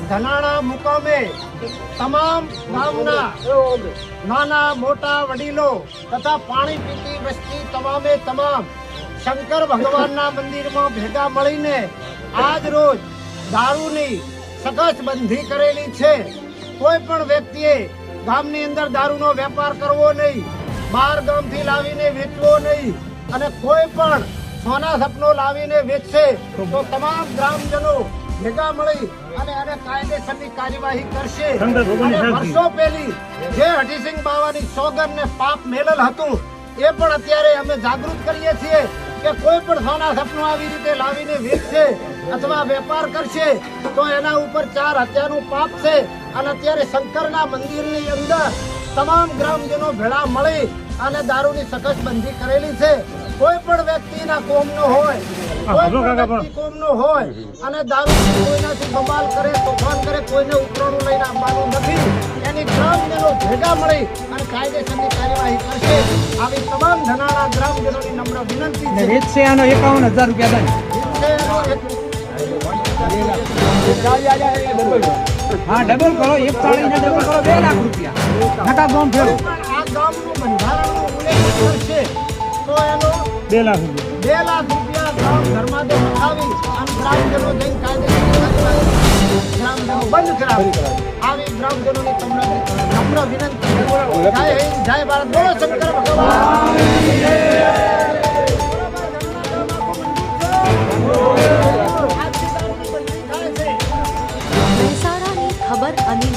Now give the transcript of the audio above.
ધનાણા મુકામે તમામ ગામના નાના મોટા વડીલો તથા પાણી પીતી વસ્તી તમામે તમામ શંકર ભગવાનના મંદિરમાં ભેગા મળીને આજ રોજ દારૂની સખતબંધી કરેલી છે. કોઈ પણ વ્યક્તિએ ગામની અંદર દારૂનો વેપાર કરવો નહીં, બહાર ગામથી લાવીને વેચવો નહીં અને કોઈ પણ સોના સપનો લાવીને વેચશે તો તમામ ગ્રામજનો ભેગા મળી અને કાયદેસરની કાર્યવાહી કરશે. અને વર્ષો પહેલી જે હઠીસિંહ બાવાની સોગંદ ને પાપ મેલેલ હતું એ પણ અત્યારે અમે જાગૃત કરીએ છીએ કે કોઈ પણ સોના સપનું આવી રીતે લાવીને વેચશે અથવા વેપાર કરશે તો એના ઉપર 4 હત્યાનું પાપ છે. અને અત્યારે શંકરના મંદિરની અંદર તમામ ગ્રામજનો ભેળા મળી અને દારૂની સખતબંધી કરેલી છે. કોઈ પણ વ્યક્તિના કોમનો હોય, કોઈ પણ વ્યક્તિ કોમનો હોય અને દારૂ કોઈનાથી બબાલ કરે, તોફાન કરે, કોઈને ઉપરાણું લઈને આવવાનું નથી. એની ગ્રામજનો ભેગા મળી અને કાયદેસરની કાર્યવાહી કરશે. આવી તમામ ધનાણા ગ્રામજનોની નમ્ર વિનંતી છે. વેચશે આનો 51,000 રૂપિયા દંડ. હા, ડબલ કરો, 1 સાડીને ડબલ કરો, 2 લાખ રૂપિયા. નકા ગામ ફેરો. આ ગામનું બંધારણનો ઉલ્લેખ કરશે તો એનો 2 લાખ રૂપિયા. 2 લાખ રૂપિયા ગામ ધર્માદો બતાવી અને ગ્રામજનો જઈને કાયદેસરની કાર્યવાહી ગ્રામજનો બંધ કરાવી. આવી ગ્રામજનોની નમ્ર વિનંતી. જય હિન્દ, જય ભારત, બોલો શંકર ભગવાન. મહેસાણાની ખબર અને